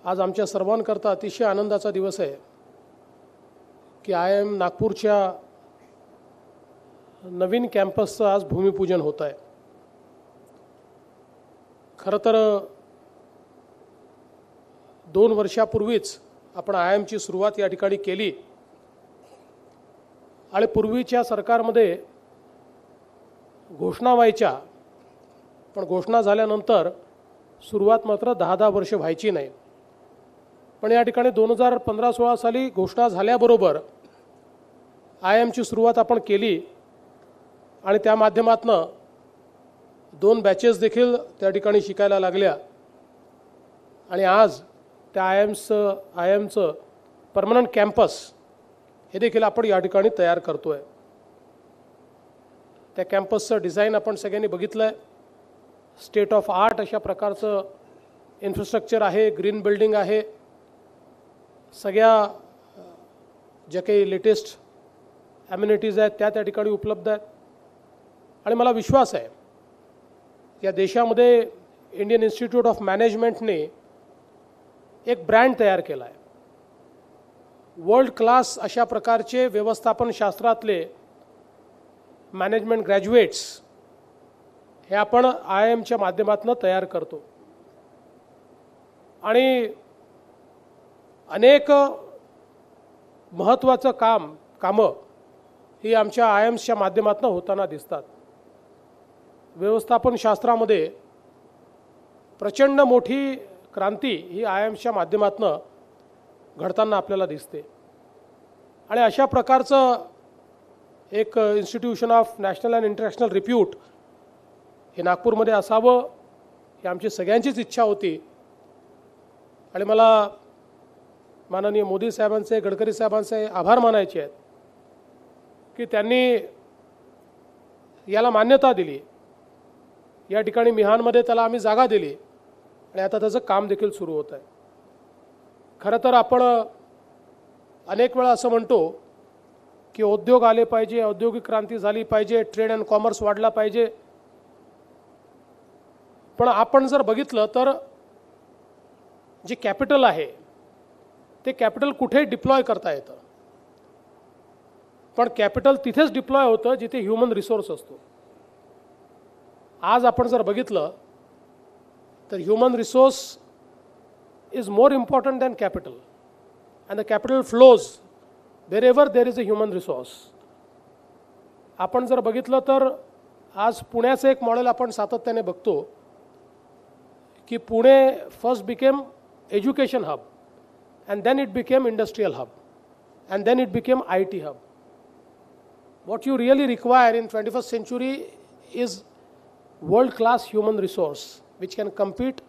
आज आमच्या सर्वांकरता अतिशय आनंदाचा दिवस आहे की IIM नागपूरच्या नवीन कॅम्पसचं आज भूमिपूजन होत आहे। खरं तर 2 वर्षापूर्वीच आपण IIMची सुरुवात या ठिकाणी केली आणि पूर्वीच्या सरकारमध्ये घोषणा व्हायच्या, पण घोषणा झाल्यानंतर सुरुवात मात्र 10-10 वर्ष व्हायची नाही। पण या ठिकाणी 2015-16 साली घोषणा झाल्याबरोबर IIMची सुरुवात आपण केली आणि त्या माध्यमातून 2 बॅचेस देखील त्या ठिकाणी शिकायला लागल्या आणि आज त्या IIMचं परमनंट कॅम्पस हे देखील आपण या ठिकाणी तयार करतोय। त्या कॅम्पसचं डिझाइन आपण सगळ्यांनी बघितलं आहे। स्टेट ऑफ आर्ट अशा प्रकारचं इन्फ्रास्ट्रक्चर आहे, ग्रीन बिल्डिंग आहे, सगळ्या ज्या काही लेटेस्ट ॲम्युनिटीज आहेत त्या ठिकाणी उपलब्ध आहेत आणि मला विश्वास आहे या देशामध्ये इंडियन इन्स्टिट्यूट ऑफ मॅनेजमेंटने एक ब्रँड तयार केला आहे। वर्ल्ड क्लास अशा प्रकारचे व्यवस्थापन शास्त्रातले मॅनेजमेंट ग्रॅज्युएट्स हे आपण IIMच्या माध्यमातून तयार करतो आणि अनेक महत्त्वाचं कामं ही आमच्या IIMच्या माध्यमातून होताना दिसतात। व्यवस्थापन शास्त्रामध्ये प्रचंड मोठी क्रांती ही IIMच्या माध्यमातून घडताना आपल्याला दिसते आणि अशा प्रकारचं एक institution of national and international repute हे नागपूरमध्ये असावं ही आमची सगळ्यांचीच इच्छा होती आणि मला माननीय मोदी साहेबांचे, गडकरी साहेबांचे आभार मानायचे आहेत की त्यांनी याला मान्यता दिली। या ठिकाणी मिहानमध्ये त्याला आम्ही जागा दिली आणि आता त्याचं काम देखील सुरू होत आहे। खरं तर आपण अनेक वेळा असं म्हणतो की उद्योग आले पाहिजे, औद्योगिक क्रांती झाली पाहिजे, ट्रेड अँड कॉमर्स वाढला पाहिजे, पण आपण जर बघितलं तर जे कॅपिटल आहे ते कॅपिटल कुठे डिप्लॉय करता येतं, पण कॅपिटल तिथेच डिप्लॉय होतं जिथे ह्यूमन रिसोर्स असतो। आज आपण जर बघितलं तर human resource is more important than capital and the capital flows wherever there is a human resource. आपण जर बघितलं तर आज पुण्याचं एक मॉडेल आपण सातत्याने बघतो की Pune first became education hub and then it became industrial hub and then it became IT hub. What you really require in 21st century is world class human resource which can compete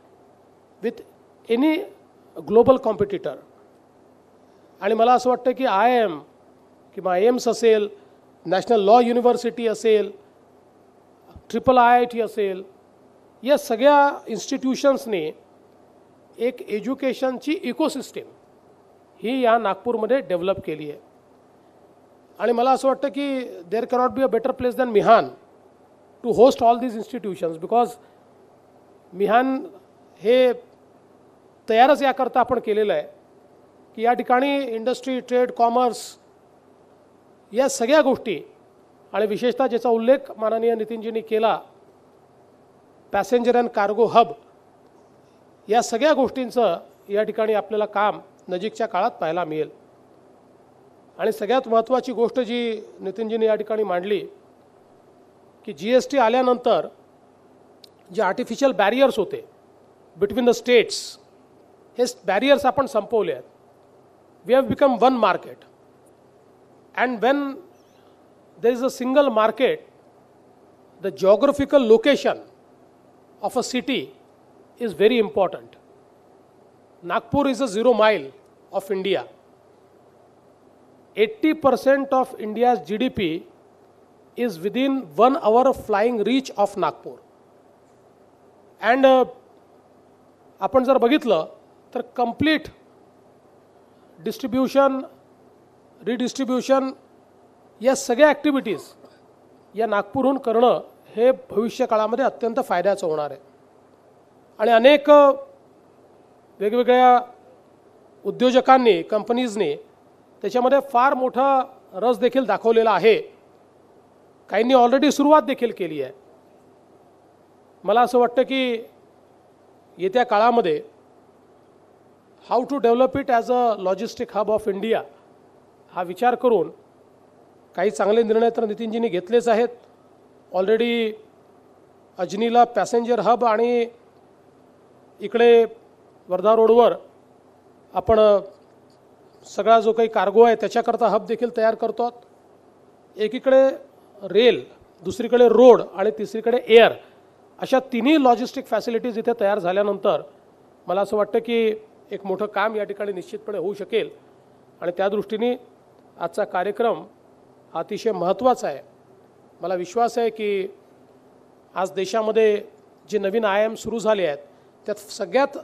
with any global competitor. आणि मला असं वाटतं की IIM किंवा AIIMS असेल, national law university असेल, IIIT असेल, या सगळ्या इन्स्टिट्यूशन्सने एक एज्युकेशनची इकोसिस्टम ही या नागपूरमध्ये डेव्हलप केली आहे आणि मला असं वाटतं की there cannot be a better place than Mihan to host all these institutions because Mihan हे तयारच याकरता आपण केलेलं आहे की या ठिकाणी इंडस्ट्री, ट्रेड, कॉमर्स या सगळ्या गोष्टी आणि विशेषतः ज्याचा उल्लेख माननीय नितीनजींनी केला पॅसेंजर अँड कार्गो हब, या सगळ्या गोष्टींचं या ठिकाणी आपल्याला काम नजीकच्या काळात पाहायला मिळेल। आणि सगळ्यात महत्त्वाची गोष्ट जी नितीनजींनी या ठिकाणी मांडली की GST आल्यानंतर जे आर्टिफिशियल बॅरियर्स होते बिटवीन द स्टेट्स, हे बॅरियर्स आपण संपवले आहेत। We have become one market and when there is a single market the geographical location of a city is very important. Nagpur is a 0 mile of India. 80% of India's GDP is within 1 hour flying reach of Nagpur. And आपण जर बघितलं तर complete distribution, redistribution या सगळ्या activities या नागपूरहून करणं हे भविष्य काळामध्ये अत्यंत फायद्याचं होणार आहे आणि अनेक वेगवेगळ्या उद्योजकांनी, कंपनीजनी त्याच्यामध्ये फार मोठा रस देखील दाखवलेला आहे. काहींनी ऑलरेडी सुरुवात देखील केली आहे. मला असं वाटतं की येत्या काळामध्ये how to develop it as a logistic hub of India हा विचार करून काही चांगले निर्णय तर नितीनजींनी घेतलेच आहेत. ऑलरेडी अजनीला पॅसेंजर हब आणि इकडे वर्धा रोडवर आपण सगळा जो काही कार्गो आहे त्याच्याकरता हब देखील तयार करतो आहोत. एकीकडे रेल, दुसरीकडे रोड आणि तिसरीकडे एअर अशा तिन्ही लॉजिस्टिक फॅसिलिटीज इथे तयार झाल्यानंतर मला असं वाटतं की एक मोठं काम या ठिकाणी निश्चितपणे होऊ शकेल. आणि त्या दृष्टीने आजचा कार्यक्रम अतिशय महत्त्वाचा आहे. मला विश्वास आहे की आज देशामध्ये जे नवीन आयाम सुरू झाले आहेत त्यात सगळ्यात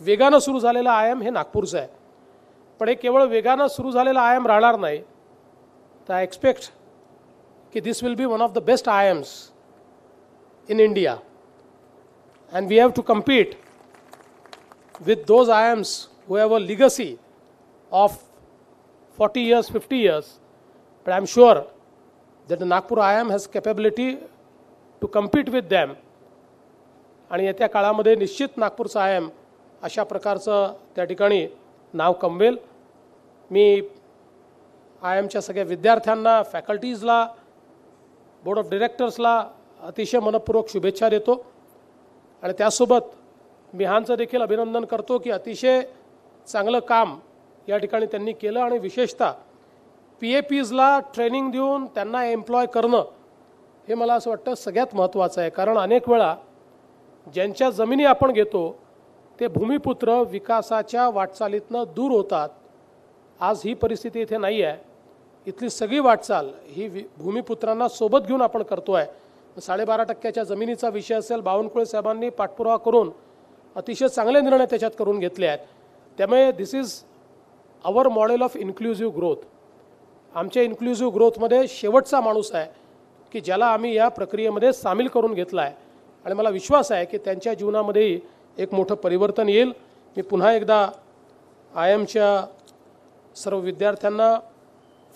वेगानं सुरू झालेला आयाम हे नागपूरचं आहे. पण हे केवळ वेगानं सुरू झालेला आयाम राहणार नाही. तर आय एक्सपेक्ट की this will be one of the best IIMs in India, and we have to compete with those IIMs who have a legacy of 40 years, 50 years. But I'm sure that the Nagpur IIM has capability to compete with them. आणि येत्या काळामध्ये निश्चित नागपूरचा IIM अशा प्रकारचं त्या ठिकाणी नाव कमवेल. मी IIMच्या सगळ्या विद्यार्थ्यांना, फॅकल्टीजला, बोर्ड ऑफ डिरेक्टर्सला अतिशय मनपूर्वक शुभेच्छा देतो. आणि त्यासोबत मिहानचं देखील अभिनंदन करतो की अतिशय चांगलं काम या ठिकाणी त्यांनी केलं. आणि विशेषतः PAPsला ट्रेनिंग देऊन त्यांना एम्प्लॉय करणं हे मला असं वाटतं सगळ्यात महत्त्वाचं आहे. कारण अनेक वेळा ज्यांच्या जमिनी आपण घेतो ते भूमिपुत्र विकासाच्या वाटचालीतनं दूर होतात. आज ही परिस्थिती इथे नाही आहे. इथली सगळी वाटचाल ही भूमिपुत्रांना सोबत घेऊन आपण करतो आहे. 12.5% जमिनीचा विषय असेल, बावनकुळे साहेबांनी पाठपुरावा करून अतिशय चांगले निर्णय त्याच्यात करून घेतले आहेत. त्यामुळे this is our model of inclusive growth. आमच्या इन्क्लुझिव्ह ग्रोथमध्ये शेवटचा माणूस आहे की ज्याला आम्ही या प्रक्रियेमध्ये सामील करून घेतला आहे. आणि मला विश्वास आहे की त्यांच्या जीवनामध्येही एक मोठं परिवर्तन येईल. मी पुन्हा एकदा IIMच्या सर्व विद्यार्थ्यांना,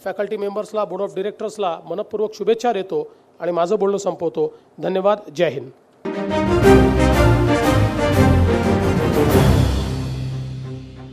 फॅकल्टी मेंबर्सला, बोर्ड ऑफ डिरेक्टर्सला मनपूर्वक शुभेच्छा देतो आणि माझं बोलणं संपवतो. धन्यवाद. जय हिंद.